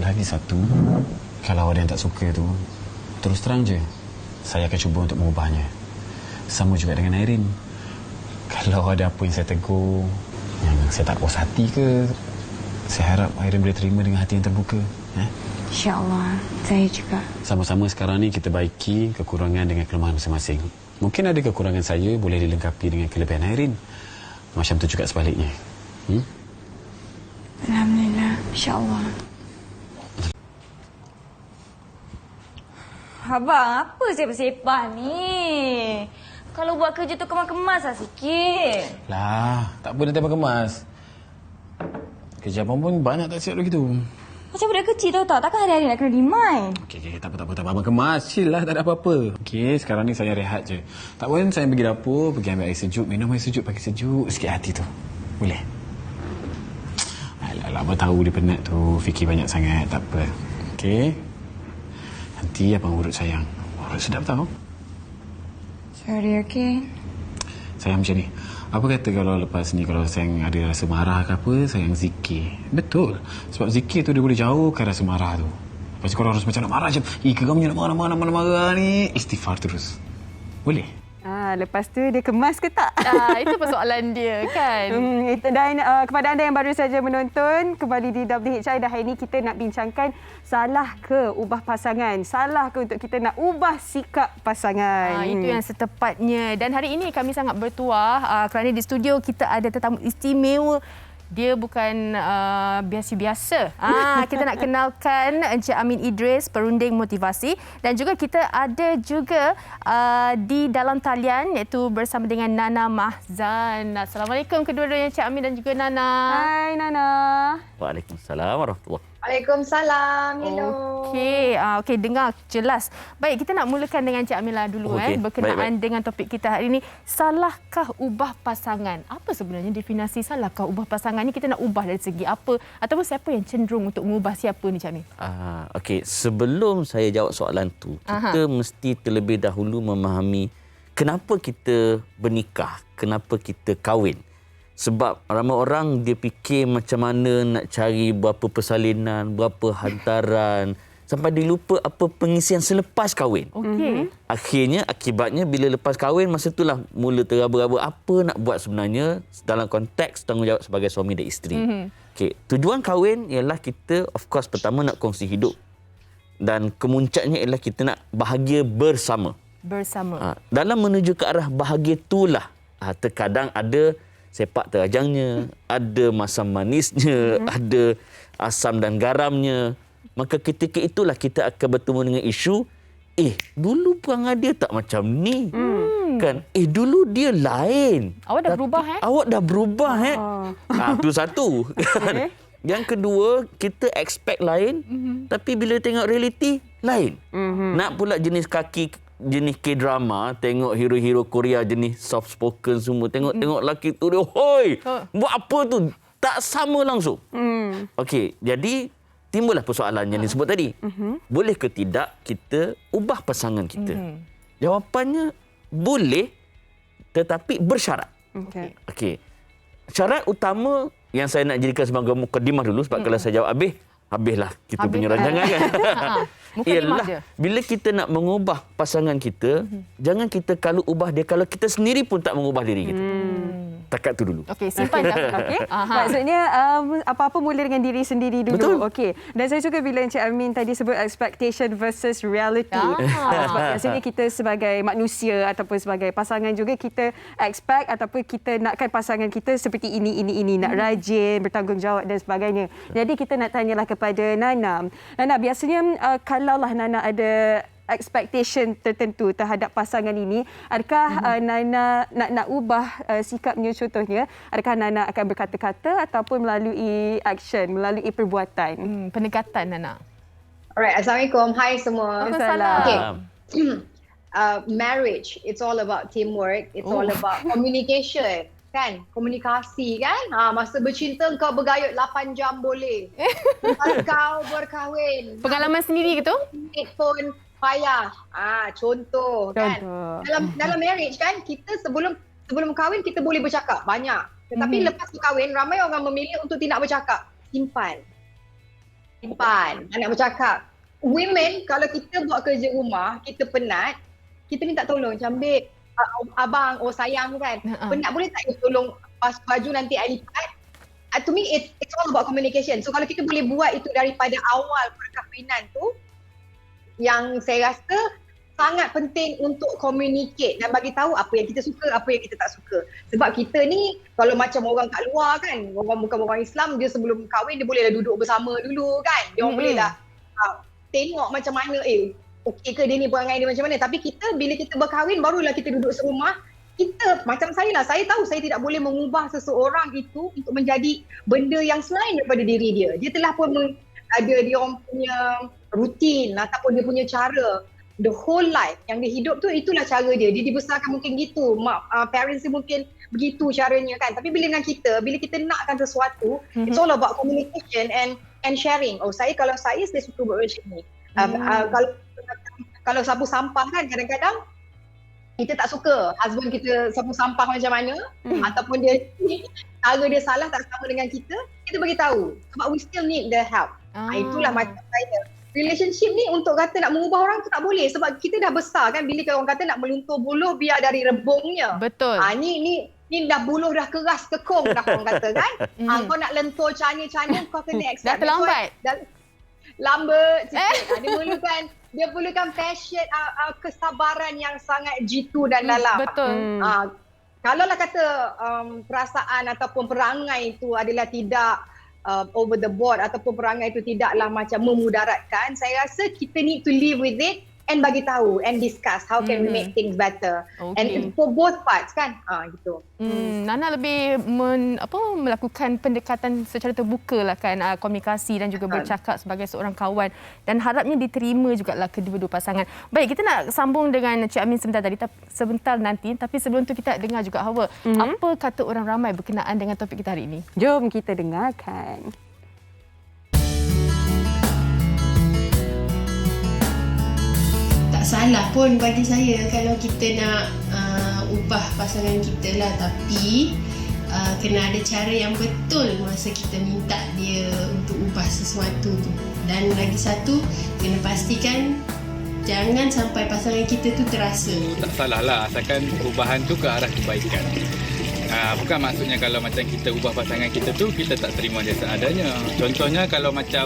lagi satu, kalau ada yang tak suka tu, terus terang je, saya akan cuba untuk mengubahnya. Sama juga dengan Airin. Kalau ada apa yang saya tegur, yang saya tak puas hati ke, saya harap Airin boleh terima dengan hati yang terbuka. InsyaAllah, saya juga. Sama-sama sekarang ni kita baiki kekurangan dengan kelemahan masing-masing. Mungkin ada kekurangan saya boleh dilengkapi dengan kelebihan Airin. Macam tu juga sebaliknya. Alhamdulillah, insyaAllah. Abang, apa sepah-sepah ni? Kalau buat kerja tu kemas-kemas lah sikit. Lah, tak apa nanti abang kemas. Kerja abang pun banyak tak siap begitu. Macam budak kecil tahu tak? Takkan hari-hari nak kena remind. Okey, tak apa. Abang kemas. Chill lah, tak ada apa-apa. Okey, sekarang ni saya rehat je. Tak pun saya pergi dapur, pergi ambil air sejuk, minum air sejuk, pakai sejuk sikit hati tu. Boleh? Alah, abang tahu dia penat tu, fikir banyak sangat, tak apa. Okey? Nanti abang urut sayang. Urut sedap tau. Sorry, okay? Sayang macam ni. Apa kata kalau lepas ni kalau sayang ada rasa marah ke apa, sayang zikir. Betul. Sebab zikir tu dia boleh jauhkan rasa marah tu. Lepas tu korang harus macam nak marah macam, geramnya nak marah ni. Istighfar terus. Boleh? Lepas tu dia kemas ke tak? Itu persoalan dia kan. Dan kepada anda yang baru saja menonton, kembali di WHI dan hari ini kita nak bincangkan salah ke ubah pasangan? Salah ke untuk kita nak ubah sikap pasangan? Itu yang setepatnya. Dan hari ini kami sangat bertuah kerana di studio kita ada tetamu istimewa. Dia bukan biasa-biasa. Kita nak kenalkan Encik Amin Idris, perunding motivasi. Dan juga kita ada juga di dalam talian iaitu bersama dengan Nana Mahzan. Assalamualaikum kedua-duanya Encik Amin dan juga Nana. Hai Nana. Waalaikumsalam warahmatullahi. Waalaikumsalam. Hello. Okey, dengar jelas. Baik, kita nak mulakan dengan Encik Amila dulu berkenaan dengan topik kita hari ini. Salahkah ubah pasangan? Apa sebenarnya definisi salahkah ubah pasangan ni? Kita nak ubah dari segi apa? Ataupun siapa yang cenderung untuk mengubah siapa ni, Encik Amil? Okey, sebelum saya jawab soalan tu, kita mesti terlebih dahulu memahami kenapa kita bernikah, kenapa kita kahwin. Sebab ramai orang dia fikir macam mana nak cari berapa persalinan, berapa hantaran, sampai dia lupa apa pengisian selepas kahwin. Akhirnya, akibatnya bila lepas kahwin, masa itulah mula teraba-raba apa nak buat sebenarnya dalam konteks tanggungjawab sebagai suami dan isteri. Okey, tujuan kahwin ialah kita of course pertama nak kongsi hidup. Dan kemuncaknya ialah kita nak bahagia bersama. Dalam menuju ke arah bahagia itulah terkadang ada sepak terajangnya, ada masam manisnya, ada asam dan garamnya. Maka ketika itulah kita akan bertemu dengan isu, dulu perangai dia tak macam ni. Kan? Dulu dia lain. Awak dah berubah Awak dah berubah Itu satu. Kan? Yang kedua, kita expect lain, tapi bila tengok realiti, lain. Nak pula jenis kaki, jenis K-drama, tengok hero-hero Korea jenis soft spoken semua, tengok lelaki tu dia, hoi, buat apa tu? Tak sama langsung. Okey, jadi timbullah persoalan yang disebut tadi. Boleh ke tidak kita ubah pasangan kita? Jawapannya boleh, tetapi bersyarat. Okey. Syarat utama yang saya nak jadikan sebagai mukadimah dulu, sebab kalau saya jawab habislah kita punya rancangan kan. Ialah bila kita nak mengubah pasangan kita, jangan kita kalau ubah dia kalau kita sendiri pun tak mengubah diri kita. Takat tu dulu. Okey, simpan dah. Maksudnya apa-apa mula dengan diri sendiri dulu. Okey. Dan saya suka bila Encik Amin tadi sebut expectation versus reality. Sebab biasanya kita sebagai manusia ataupun sebagai pasangan juga kita expect ataupun kita nakkan pasangan kita seperti ini, nak rajin, bertanggungjawab dan sebagainya. Jadi kita nak tanyalah kepada Nana. Nana, biasanya kalaulah Nana ada expectation tertentu terhadap pasangan ini, adakah Nana nak ubah sikapnya contohnya? Adakah Nana akan berkata-kata ataupun melalui action, melalui perbuatan? Pendekatan Nana. Alright, Assalamualaikum. Hai semua. Waalaikumsalam. Marriage, it's all about teamwork. It's all about communication. Kan? Komunikasi kan? Masa bercinta kau bergayut 8 jam boleh. Lepas kau berkahwin. Pengalaman sendiri ke tu? Pun payah. Contoh kan. Dalam marriage kan, kita sebelum kahwin kita boleh bercakap banyak. Tetapi lepas kahwin ramai orang memilih untuk tidak bercakap. Simpan. simpan. Nak bercakap. Women, kalau kita buat kerja rumah, kita penat, kita minta tolong. Macam, babe, abang, sayang kan. Penat boleh tak you tolong pas baju nanti I lipat? To me, it's all about communication. So kalau kita boleh buat itu daripada awal perkahwinan tu, yang saya rasa sangat penting untuk communicate dan bagi tahu apa yang kita suka, apa yang kita tak suka. Sebab kita ni kalau macam orang kat luar kan, bukan orang Islam, dia sebelum kahwin dia bolehlah duduk bersama dulu kan. Dia orang bolehlah tengok macam mana okey ke dia ni perangai dia macam mana. Tapi kita bila kita berkahwin barulah kita duduk serumah. Kita macam saya lah, saya tahu saya tidak boleh mengubah seseorang itu untuk menjadi benda yang selain daripada diri dia. Dia telah pun ada dia orang punya rutin ataupun dia punya cara. The whole life yang dia hidup tu, itulah cara dia. Dia dibesarkan mungkin gitu, parents dia mungkin begitu caranya kan. Tapi bila dengan kita, bila kita nakkan sesuatu, it's all about communication and sharing. Kalau saya suka buat macam ni. Kalau sapu sampah kan kadang-kadang kita tak suka husband kita sapu sampah macam mana, ataupun cara dia salah tak sama dengan kita bagi tahu. Sebab we still need the help. Itulah macam saya. Relationship ni untuk kata nak mengubah orang tu tak boleh. Sebab kita dah besar kan, bila orang kata nak meluntur buluh biar dari rebungnya. Betul. Ni dah buluh dah keras kekong dah orang kata kan. Kau nak lentur cana-cana kau kena accept. Dah terlambat. Lambat sikit. Dia perlukan passion, kesabaran yang sangat jitu dan dalam. Betul. Kalaulah kata perasaan ataupun perangai itu adalah tidak over the board ataupun perangai itu tidaklah macam memudaratkan, saya rasa kita need to live with it and bagi tahu and discuss how can we make things better. And for both parts kan. Gitu. Nana lebih melakukan pendekatan secara terbuka lah kan, komunikasi dan juga bercakap sebagai seorang kawan, dan harapnya diterima jugalah kedua-dua pasangan. Baik, kita nak sambung dengan Cik Amin sebentar nanti, tapi sebelum tu kita dengar juga Hawa, apa kata orang ramai berkenaan dengan topik kita hari ini. Jom kita dengarkan. Salah pun bagi saya kalau kita nak ubah pasangan kita lah, tapi kena ada cara yang betul masa kita minta dia untuk ubah sesuatu tu. Dan lagi satu, kena pastikan jangan sampai pasangan kita tu terasa. Tak salah lah, asalkan perubahan tu ke arah kebaikan. Bukan maksudnya kalau macam kita ubah pasangan kita tu, kita tak terima dia seadanya. Contohnya kalau macam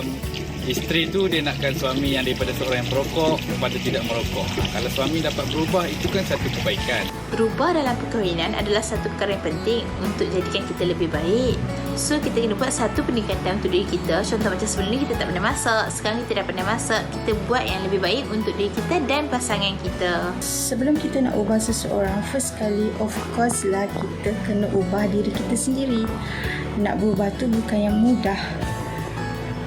isteri tu dia nakkan suami yang daripada seorang yang perokok kepada tidak merokok. Kalau suami dapat berubah, itu kan satu kebaikan. Berubah dalam perkahwinan adalah satu perkara yang penting untuk jadikan kita lebih baik. So kita kena buat satu pendekatan untuk diri kita. Contoh macam sebelum ni kita tak pernah masak, sekarang kita dah pernah masak. Kita buat yang lebih baik untuk diri kita dan pasangan kita. Sebelum kita nak ubah seseorang, first kali of course lah kita kena ubah diri kita sendiri. Nak berubah tu bukan yang mudah.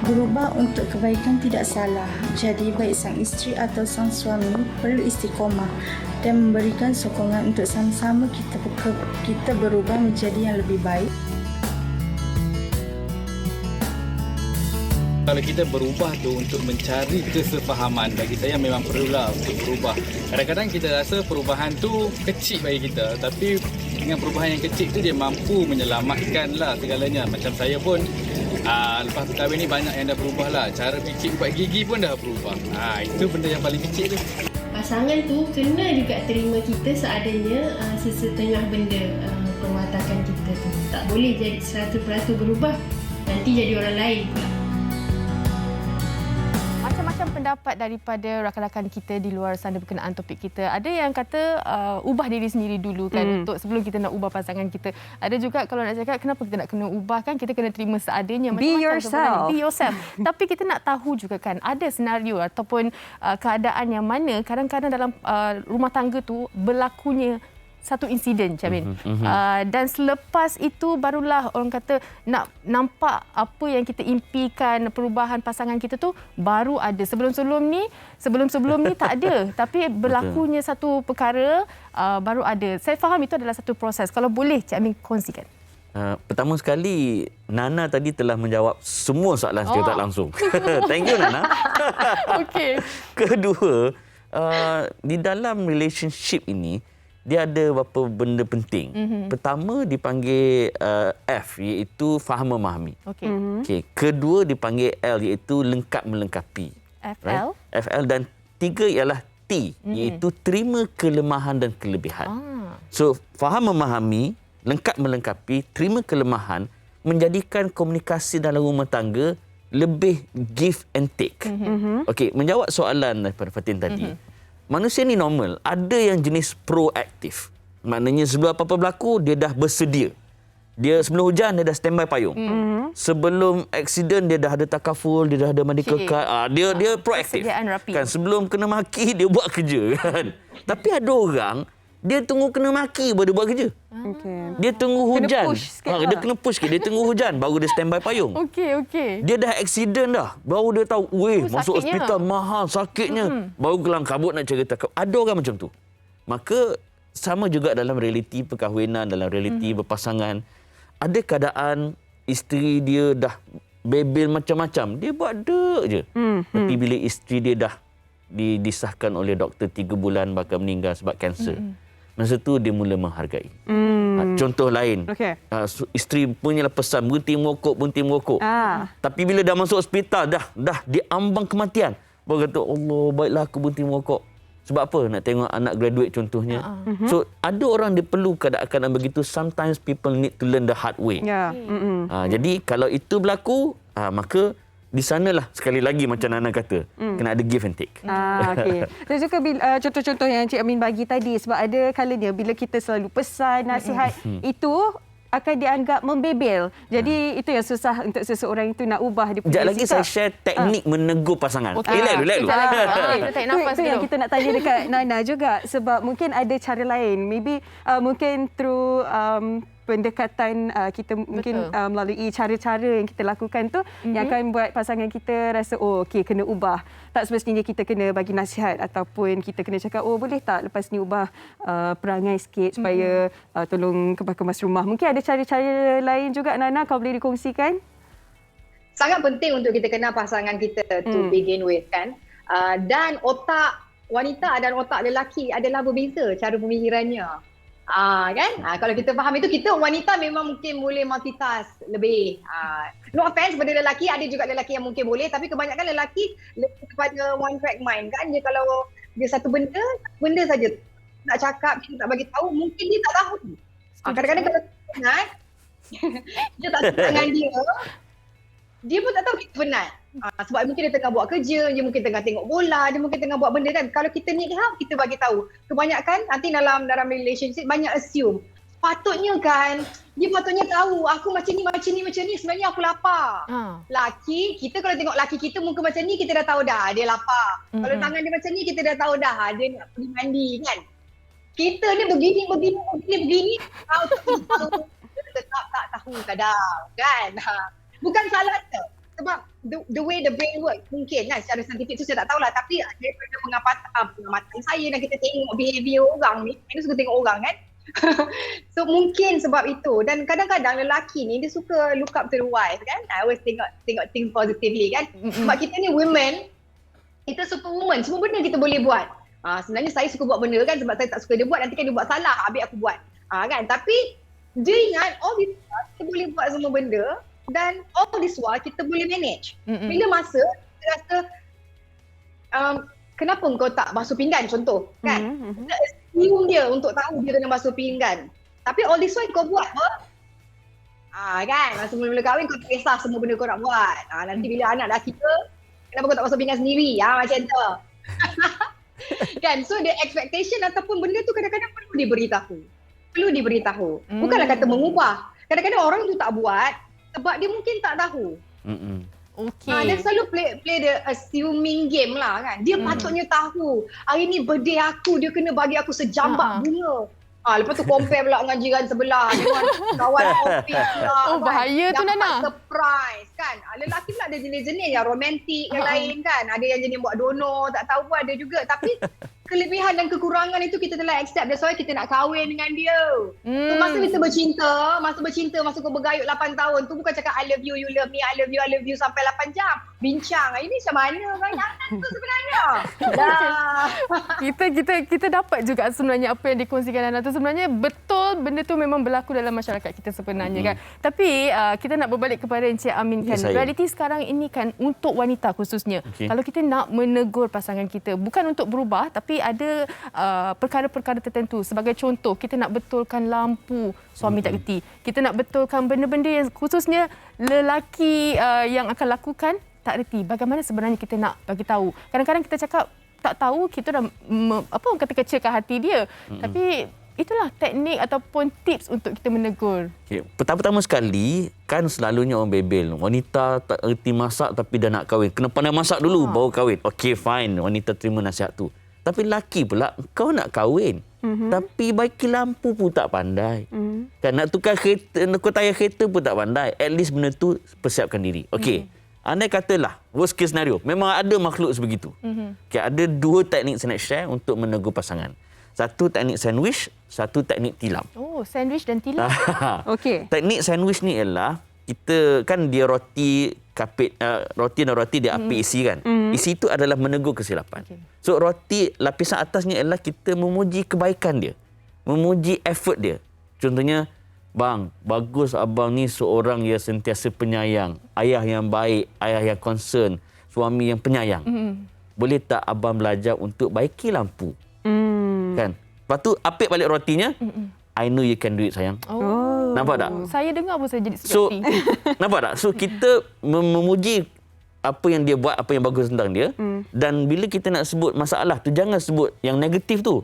Berubah untuk kebaikan tidak salah. Jadi baik sang isteri atau sang suami perlu istiqomah dan memberikan sokongan untuk sama-sama kita berubah menjadi yang lebih baik. Kalau kita berubah tu untuk mencari kesefahaman, bagi saya memang perlulah untuk berubah. Kadang-kadang kita rasa perubahan tu kecil bagi kita, tapi dengan perubahan yang kecil tu dia mampu menyelamatkanlah segalanya. Macam saya pun lepas berkahwin ni banyak yang dah berubah lah. Cara fikir ubat gigi pun dah berubah. Itu benda yang paling kecil tu. Pasangan tu kena juga terima kita seadanya sesetengah benda perwatakan kita tu. Tak boleh jadi 100% berubah, nanti jadi orang lain pula. Macam-macam pendapat daripada rakan-rakan kita di luar sana berkenaan topik kita. Ada yang kata ubah diri sendiri dulu kan, untuk sebelum kita nak ubah pasangan kita. Ada juga kalau nak cakap kenapa kita nak kena ubah kan, kita kena terima seadanya. Be yourself. Be yourself. Tapi kita nak tahu juga kan, ada senario ataupun keadaan yang mana kadang-kadang dalam rumah tangga tu berlakunya satu insiden, Cik Amin. Dan selepas itu barulah orang kata nak nampak apa yang kita impikan, perubahan pasangan kita tu baru ada. Sebelum-sebelum ni tak ada. Tapi berlakunya satu perkara baru ada. Saya faham itu adalah satu proses. Kalau boleh Cik Amin kongsikan. Pertama sekali, Nana tadi telah menjawab semua soalan secara tak langsung. Thank you, Nana. Okey. Kedua, di dalam relationship ini, dia ada beberapa benda penting. Pertama dipanggil F, iaitu faham memahami. Okey. Kedua dipanggil L, iaitu lengkap melengkapi. FL? Right? FL, dan 3 ialah T, iaitu terima kelemahan dan kelebihan. So, faham memahami, lengkap melengkapi, terima kelemahan, menjadikan komunikasi dalam rumah tangga lebih give and take. Okey, menjawab soalan daripada Fatin tadi. Manusia ni normal. Ada yang jenis proaktif. Maknanya sebelum apa-apa berlaku, dia dah bersedia. Dia sebelum hujan, dia dah standby payung. Sebelum aksiden, dia dah ada takaful, dia dah ada medical card. Dia proaktif. Kan, sebelum kena maki, dia buat kerja. Kan? Tapi ada orang, dia tunggu kena maki baru dia buat kerja. Dia tunggu hujan. Dia kena push sikit. Dia tunggu hujan baru dia standby payung. Dia dah aksiden dah. Baru dia tahu, masuk hospital mahal, sakitnya. Baru kelang kabut nak cerita. Ada orang macam tu. Maka sama juga dalam realiti perkahwinan, dalam realiti berpasangan. Ada keadaan isteri dia dah bebel macam-macam. Dia buat dek je. Tapi bila isteri dia dah disahkan oleh doktor 3 bulan bakal meninggal sebab kanser. Masa tu dia mula menghargai. Contoh lain, isteri punyalah pesan berhenti merokok. Tapi bila dah masuk hospital, dah diambang kematian. Baru kata, Allah, baiklah aku berhenti merokok. Sebab apa? Nak tengok anak graduate contohnya. So, ada orang dia perlu keadaan begitu. Sometimes people need to learn the hard way. Jadi, kalau itu berlaku, maka di sanalah sekali lagi macam Nana kata, kena ada give and take. Okay. Saya suka contoh-contoh yang Cik Amin bagi tadi, sebab ada kalanya bila kita selalu pesan, nasihat, itu akan dianggap membebel. Jadi itu yang susah untuk seseorang itu nak ubah dia punya sikap. Sekejap lagi saya share teknik menegur pasangan. Relax dulu. Itu yang kita nak tanya dekat Nana juga, sebab mungkin ada cara lain. Maybe mungkin through pendekatan kita mungkin melalui cara-cara yang kita lakukan tu yang akan buat pasangan kita rasa okey, kena ubah. Tak semestinya kita kena bagi nasihat ataupun kita kena cakap boleh tak lepas ni ubah perangai sikit supaya tolong kemas rumah. Mungkin ada cara-cara lain juga, Nana, kau boleh dikongsikan? Sangat penting untuk kita kenal pasangan kita to begin with, kan. Dan otak wanita dan otak lelaki adalah berbeza cara pemikirannya. Kan? Kalau kita faham itu, kita wanita memang mungkin boleh multitask lebih. No offense pada lelaki, ada juga lelaki yang mungkin boleh, tapi kebanyakan lelaki lebih kepada one track mind, kan. Dia kalau dia satu benda saja nak cakap, dia tak bagi tahu, mungkin dia tak tahu. Kadang-kadang kalau penat, dia tak tahu dengan dia pun tak tahu kita penat. Sebab mungkin dia tengah buat kerja, dia mungkin tengah tengok bola, dia mungkin tengah buat benda, kan. Kalau kita need help, kita bagi tahu. Kebanyakan nanti dalam relationship banyak assume. Patutnya kan, dia patutnya tahu aku macam ni, sebenarnya aku lapar. Laki, kita kalau tengok laki kita muka macam ni, kita dah tahu dah dia lapar. Kalau tangan dia macam ni, kita dah tahu dah dia nak pergi mandi, kan. Kita ni begini, tahu tetap tak tahu kadang, kan. Bukan salah dia. Sebab the way the brain work, mungkin kan secara saintifik tu saya tak tahulah, tapi daripada pengamatan saya dan kita tengok behavior orang ni, kita suka tengok orang, kan. So mungkin sebab itu. Dan kadang-kadang lelaki ni dia suka look up to the wife, kan. I always tengok things positively, kan. Sebab kita ni women, kita superwoman, semua benda kita boleh buat. Sebenarnya saya suka buat benda, kan, sebab saya tak suka dia buat, nanti kan dia buat salah, habis aku buat. Kan. Tapi dia ingat kita boleh buat semua benda. Dan all this while kita boleh manage. Bila masa kita rasa kenapa kau tak basuh pinggan, contoh, kan. Kita assume dia untuk tahu dia kena basuh pinggan. Tapi all this while kau buat apa? Kan, masa mula-mula kahwin kau tak kisah semua benda kau nak buat. Nanti bila anak dah kita, kenapa kau tak basuh pinggan sendiri? Macam tu. Kan, so the expectation ataupun benda tu kadang-kadang perlu diberitahu. Bukanlah kata mengubah. Kadang-kadang orang tu tak buat sebab dia mungkin tak tahu. Dia selalu play the assuming game lah, kan. Dia patutnya tahu. Hari ni birthday aku, dia kena bagi aku sejambak bunga. Lepas tu compare pula dengan jiran sebelah. Dengan kawan office pula. Bahaya tu, Nana. Surprise, kan. Lelaki pula ada jenis-jenis yang romantik yang lain, kan. Ada yang jenis buat donor, tak tahu pun ada juga. Tapi kelebihan dan kekurangan itu kita telah accept. That's why kita nak kahwin dengan dia. So, masa kita bercinta, masa kau bergayut 8 tahun tu bukan cakap I love you, you love me, I love you sampai 8 jam. Bincang. Ini macam mana rancangan tu sebenarnya? Kita dapat juga sebenarnya apa yang dikongsikan Nana tu sebenarnya betul, benda tu memang berlaku dalam masyarakat kita sebenarnya kan. Tapi kita nak berbalik kepada Encik Amin kan. Realiti sekarang ini kan untuk wanita khususnya. Kalau kita nak menegur pasangan kita bukan untuk berubah tapi ada perkara-perkara tertentu. Sebagai contoh, kita nak betulkan lampu suami tak reti. Kita nak betulkan benda-benda yang khususnya lelaki yang akan lakukan tak reti. Bagaimana sebenarnya kita nak bagi tahu? Kadang-kadang kita cakap tak tahu, kita dah orang kata kecilkan hati dia. Tapi itulah teknik ataupun tips untuk kita menegur. Pertama-tama sekali, kan selalunya orang bebel. Wanita tak reti masak tapi dah nak kahwin. Kena pandai masak dulu baru kahwin. Okey, fine. Wanita terima nasihat tu. Tapi lelaki pula, kau nak kahwin. Tapi baiki lampu pun tak pandai. Kan nak tukar kereta, nak tayar kereta pun tak pandai. At least benda tu persiapkan diri. Okey. Andai katalah, worst case scenario, memang ada makhluk sebegitu. Okay, ada 2 teknik saya nak share untuk menegur pasangan. Satu teknik sandwich, satu teknik tilam. Oh, sandwich dan tilam. Okey. Teknik sandwich ni ialah, kita kan dia roti kapit, roti dia apit isi kan. Isi itu adalah menegur kesilapan. So roti lapisan atasnya ialah kita memuji kebaikan dia. Memuji effort dia. Contohnya, bang, bagus abang ni seorang yang sentiasa penyayang. Ayah yang baik, ayah yang concern, suami yang penyayang. Boleh tak abang belajar untuk baiki lampu? Kan? Lepas tu, apik balik rotinya. I know you can do it, sayang. Nampak tak? Saya dengar pun saya jadi So, hati. nampak tak? So, kita memuji apa yang dia buat, apa yang bagus tentang dia. Dan bila kita nak sebut masalah tu, jangan sebut yang negatif tu.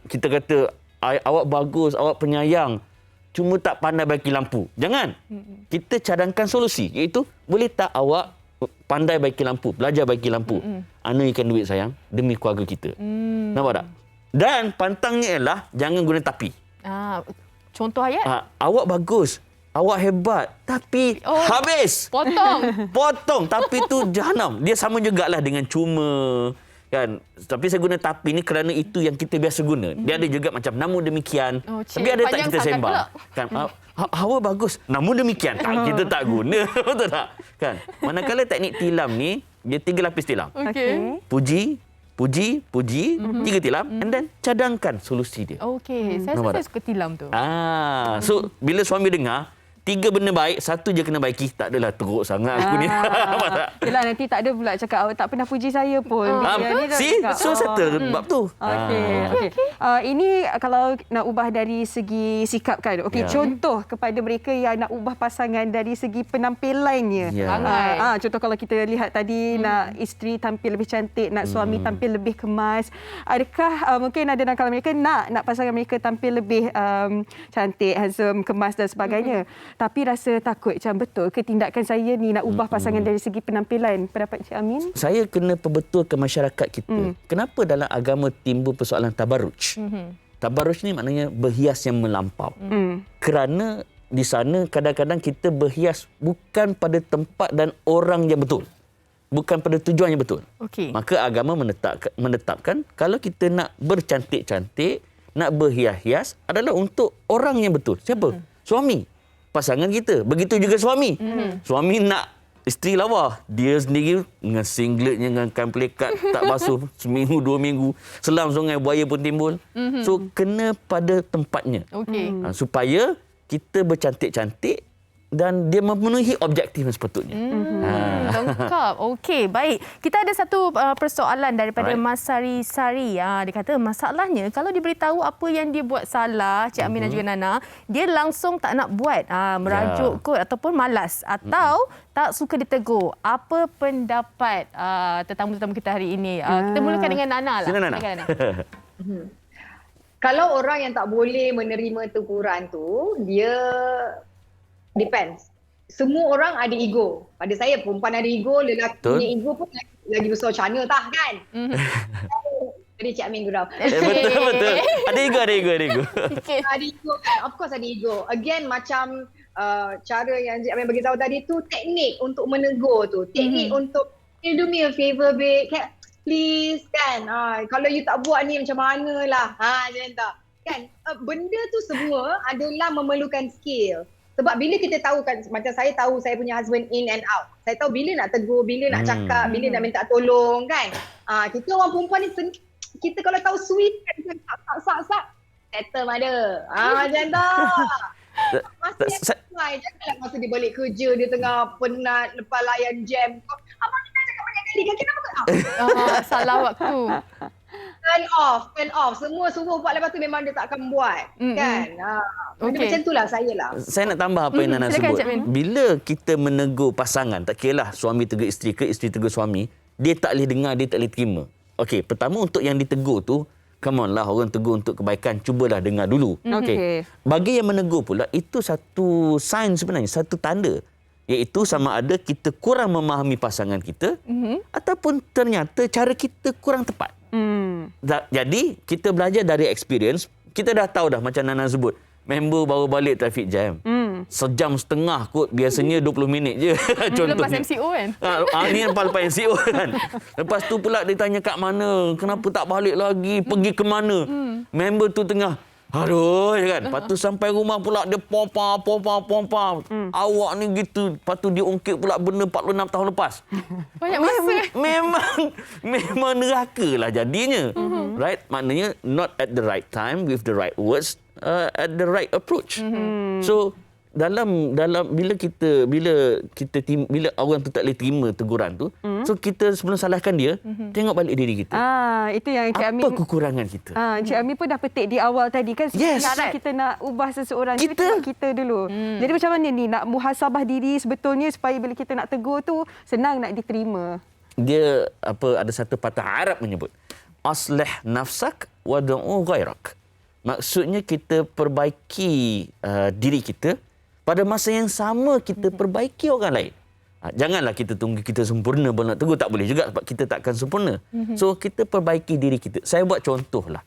Kita kata, awak bagus, awak penyayang. Cuma tak pandai baiki lampu. Jangan. Kita cadangkan solusi. Iaitu, boleh tak awak pandai baiki lampu, belajar baiki lampu. I know you can do it, sayang. Demi keluarga kita. Nampak tak? Dan pantangnya ialah, jangan guna tapi. Contoh ayat? Awak bagus. Awak hebat. Tapi habis. Potong. Tapi tu jahanam. Dia sama jugalah dengan cuma. Kan? Tapi saya guna tapi ni kerana itu yang kita biasa guna. Dia ada juga macam namun demikian. Tapi ada tak kita sembang? Kan? Awak bagus. Namun demikian. Kita tak guna. Betul tak? Kan? Manakala teknik tilam ni, dia 3 lapis tilam. Puji, 3 tilam, and then cadangkan solusi dia. Okey, saya suka tilam tu. So bila suami dengar, 3 benda baik, 1 je kena baiki. Tak adalah teruk sangat aku ni. Yelah, nanti tak ada pula cakap awak tak pernah puji saya pun. So settle bab tu. Okey. Ini kalau nak ubah dari segi sikap kan. Okey, contoh kepada mereka yang nak ubah pasangan dari segi penampilannya. Contoh kalau kita lihat tadi, nak isteri tampil lebih cantik, nak suami tampil lebih kemas. Adakah mungkin ada nakal mereka nak pasangan mereka tampil lebih cantik, handsome, kemas dan sebagainya. Tapi rasa takut macam betul ke tindakan saya ni nak ubah pasangan dari segi penampilan. Pendapat Cik Amin? Saya kena perbetulkan masyarakat kita. Kenapa dalam agama timbul persoalan tabarruj? Tabarruj ni maknanya berhias yang melampau. Kerana di sana kadang-kadang kita berhias bukan pada tempat dan orang yang betul. Bukan pada tujuan yang betul. Maka agama menetapkan kalau kita nak bercantik-cantik, nak berhias-hias adalah untuk orang yang betul. Siapa? Suami. Pasangan kita. Begitu juga suami. Suami nak isteri lawa. Dia sendiri dengan singletnya, dengan kain pelikat tak basuh seminggu, 2 minggu. Selam sungai buaya pun timbul. So, kena pada tempatnya. Supaya kita bercantik-cantik dan dia memenuhi objektif yang sepatutnya. Lengkap. Okey, baik. Kita ada satu persoalan daripada Mas Sari Sari. Dia kata masalahnya kalau diberitahu apa yang dia buat salah, Cik Amin dan juga Nana, dia langsung tak nak buat. Merajuk kot ataupun malas atau tak suka ditegur. Apa pendapat tetamu-tetamu kita hari ini? Kita mulakan dengan Nana lah. Sila Nana. Kalau orang yang tak boleh menerima teguran tu, dia depends. Semua orang ada ego. Pada saya perempuan ada ego, lelaki punya ego pun lagi besar macam mana tah kan? Jadi Cik Amin gurau. Betul. Ada ego. Ada ego kan? Of course ada ego. Again macam cara yang Cik Amin bagi tahu tadi tu, teknik untuk menegur tu. Teknik untuk, do me a favour babe. please kan. Kalau you tak buat ni macam mana lah. Macam tu. Kan? Benda tu semua adalah memerlukan skill. Sebab bila kita tahu kan, macam saya tahu saya punya husband in and out. Saya tahu bila nak tegur, bila nak cakap, bila nak minta tolong kan. Kita orang perempuan ni, kita kalau tahu sweet kan, sak, settle ada. Macam tu. Janganlah masa dia balik kerja, dia tengah penat, lepas layan jam. Abang ni dah cakap banyak kali kan, kenapa kau? Salah waktu. Turn off. Semua suruh buat lepas tu memang dia tak akan buat. Kan? Macam itulah saya lah. Saya nak tambah apa yang Nana sebut. Bila kita menegur pasangan, tak kiralah suami tegur isteri ke, isteri tegur suami, dia tak boleh dengar, dia tak boleh terima. Okey, pertama untuk yang ditegur tu, come on lah, orang tegur untuk kebaikan, cubalah dengar dulu. Okey. Bagi yang menegur pula, itu satu sign sebenarnya, satu tanda. Iaitu sama ada kita kurang memahami pasangan kita, ataupun ternyata cara kita kurang tepat. Jadi, kita belajar dari experience, kita dah tahu dah macam Nana sebut, member baru balik traffic jam. Sejam setengah kot, biasanya 20 minit je. Contohnya. Lepas MCO kan? Ini lepas MCO kan. Lepas tu pula dia tanya kat mana, kenapa tak balik lagi, pergi ke mana. Member tu tengah, aduh kan. Lepas tu sampai rumah pula dia pompa. Awak ni gitu. Lepas tu dia ungkit pula benda 46 tahun lepas. Banyak masa. Memang neraka lah jadinya. Right? Maknanya not at the right time with the right words, at the right approach. So dalam bila orang tu tak boleh terima teguran tu, so kita sebelum salahkan dia, tengok balik diri kita. Itu yang Cik Amin, apa kekurangan kita? Cik Amin pun dah petik di awal tadi kan. Sebenarnya kita nak ubah seseorang, kita dulu. Jadi macam mana ni nak muhasabah diri sebetulnya supaya bila kita nak tegur tu senang nak diterima? Dia ada satu patah Arab menyebut, aslih nafsak wa du'u ghairak. Maksudnya kita perbaiki diri kita, pada masa yang sama kita perbaiki orang lain. Janganlah kita tunggu kita sempurna baru nak tegur, tak boleh juga sebab kita takkan sempurna. So kita perbaiki diri kita. Saya buat contohlah.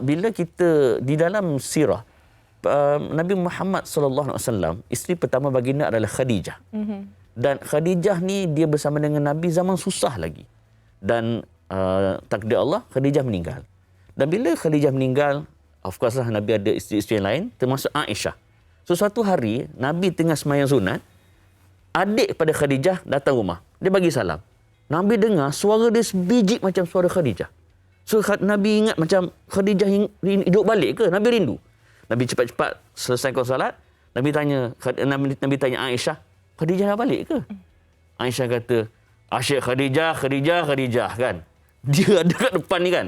Bila kita di dalam sirah Nabi Muhammad sallallahu alaihi wasallam, isteri pertama baginda adalah Khadijah. Dan Khadijah ni dia bersama dengan Nabi zaman susah lagi. Dan takdir Allah, Khadijah meninggal. Dan bila Khadijah meninggal, of course lah Nabi ada isteri-isteri yang lain, termasuk Aisyah. So suatu hari Nabi tengah sembahyang sunat, adik pada Khadijah datang rumah. Dia bagi salam. Nabi dengar suara dia sebiji macam suara Khadijah. So Nabi ingat macam Khadijah hidup balik ke? Nabi rindu. Nabi cepat-cepat selesaikan solat. Nabi tanya Aisyah, Khadijah dah balik ke? Aisyah kata, asyik Khadijah kan. Dia ada kat depan ni kan.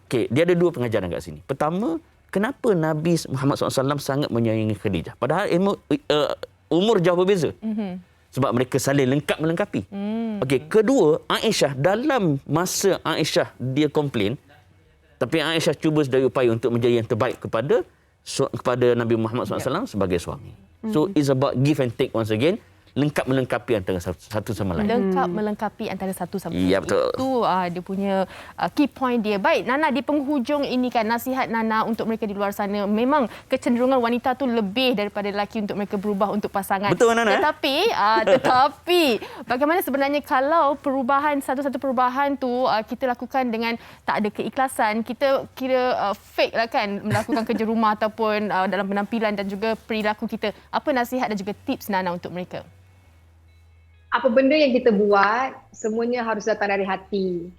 Okey, dia ada dua pengajaran kat sini. Pertama, kenapa Nabi Muhammad SAW sangat menyayangi Khadijah? Padahal umur jauh berbeza. Sebab mereka saling lengkap melengkapi. Okey, kedua, Aisyah, dalam masa Aisyah dia komplain, tapi Aisyah cuba sedaya upaya untuk menjadi yang terbaik kepada Nabi Muhammad SAW sebagai suami. So it's about give and take once again. Lengkap melengkapi antara satu sama lain. Lengkap melengkapi antara satu sama lain. Ya, betul. Itu dia punya key point dia. Baik, Nana, di penghujung ini kan nasihat Nana untuk mereka di luar sana. Memang kecenderungan wanita tu lebih daripada lelaki untuk mereka berubah untuk pasangan. Betul, Nana. Tetapi bagaimana sebenarnya kalau satu-satu perubahan tu kita lakukan dengan tak ada keikhlasan, kita kira fake lah kan melakukan kerja rumah ataupun dalam penampilan dan juga perilaku kita. Apa nasihat dan juga tips Nana untuk mereka? Apa benda yang kita buat, semuanya harus datang dari hati.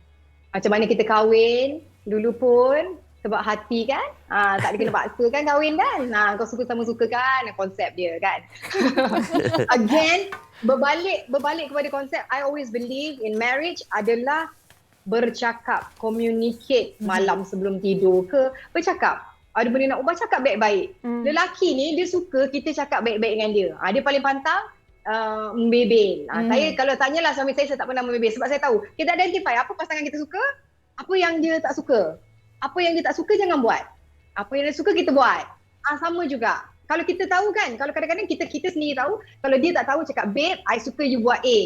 Macam mana kita kahwin, dulu pun sebab hati kan. Tak ada kena paksa kan kahwin kan. Kau suka sama suka kan, konsep dia kan. Again, berbalik kepada konsep, I always believe in marriage adalah bercakap, communicate malam sebelum tidur ke, bercakap. Ada benda nak ubah, cakap baik-baik. Lelaki ni, dia suka kita cakap baik-baik dengan dia. Dia paling pantang membebel. Saya kalau tanyalah suami saya tak pernah membebel sebab saya tahu kita identify apa pasangan kita suka, apa yang dia tak suka. Apa yang dia tak suka jangan buat. Apa yang dia suka kita buat. Sama juga. Kalau kita tahu kan, kalau kadang-kadang kita sendiri tahu, kalau dia tak tahu cakap, babe, I suka you buat A.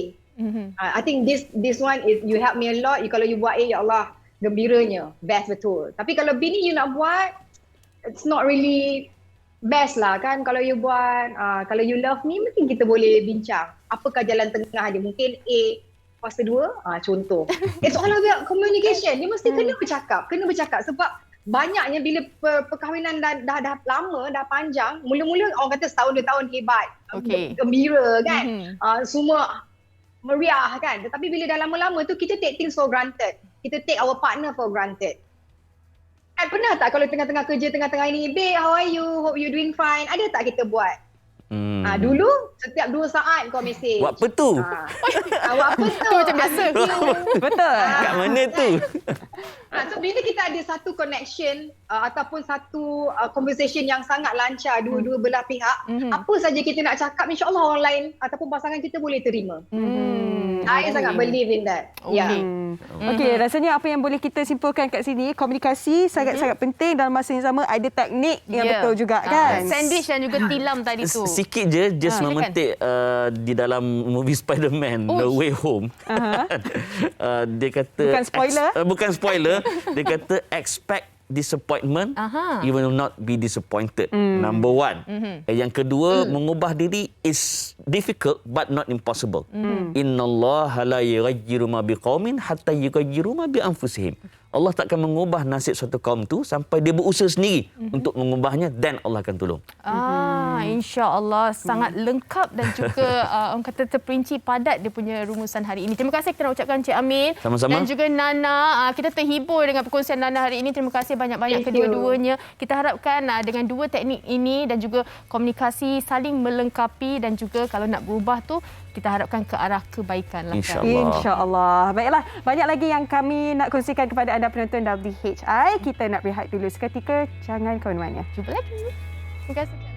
I think this one is you help me a lot. Kalau you buat A, ya Allah, gembiranya, best betul. Tapi kalau B ni you nak buat, it's not really best lah kan. Kalau you buat, kalau you love me, mungkin kita boleh bincang apakah jalan tengah dia. Mungkin A fasa 2, contoh. It's all about communication. Dia mesti kena bercakap sebab banyaknya bila perkahwinan dah lama, dah panjang, mula-mula orang kata setahun 2 tahun hebat, gembira kan, semua meriah kan. Tetapi bila dah lama-lama tu kita take things for granted. Kita take our partner for granted. Kan pernah tak kalau tengah-tengah kerja, tengah-tengah ini, babe, how are you? Hope you doing fine. Ada tak kita buat? Dulu setiap 2 saat kau mesej. Buat apa tu? Buat apa tu? Tu macam biasa. Betul. Kat mana tu? So bila kita ada satu connection ataupun satu conversation yang sangat lancar dua-dua belah pihak, apa saja kita nak cakap, insya-Allah orang lain ataupun pasangan kita boleh terima. I sangat believe in that. Okey, rasanya apa yang boleh kita simpulkan kat sini, komunikasi sangat-sangat penting, dalam masa yang sama ada teknik yang betul juga kan. Sandwich dan juga tilam tadi tu. Sikit je just memetik di dalam movie Spider-Man No Way Home. Dia kata bukan spoiler, dia kata expect disappointment, you will not be disappointed. Number 1. Yang kedua, mengubah diri is difficult but not impossible. Innallaha la yughayyiru ma biqaumin hatta yughayyiru ma bi anfusihim. Allah takkan mengubah nasib suatu kaum tu sampai dia berusaha sendiri untuk mengubahnya, dan Allah akan tolong. Insya-Allah sangat lengkap dan juga orang kata terperinci padat dia punya rumusan hari ini. Terima kasih kita nak ucapkan Cik Amin. Sama-sama. Dan juga Nana. Kita terhibur dengan perkongsian Nana hari ini. Terima kasih banyak-banyak kedua-duanya. Kita harapkan dengan 2 teknik ini dan juga komunikasi saling melengkapi, dan juga kalau nak berubah tu kita harapkan ke arah kebaikan lah. InsyaAllah. Baiklah, banyak lagi yang kami nak kongsikan kepada anda penonton WHI. Kita nak berehat dulu seketika. Jangan ke mana-mana. Jumpa lagi. Terima kasih.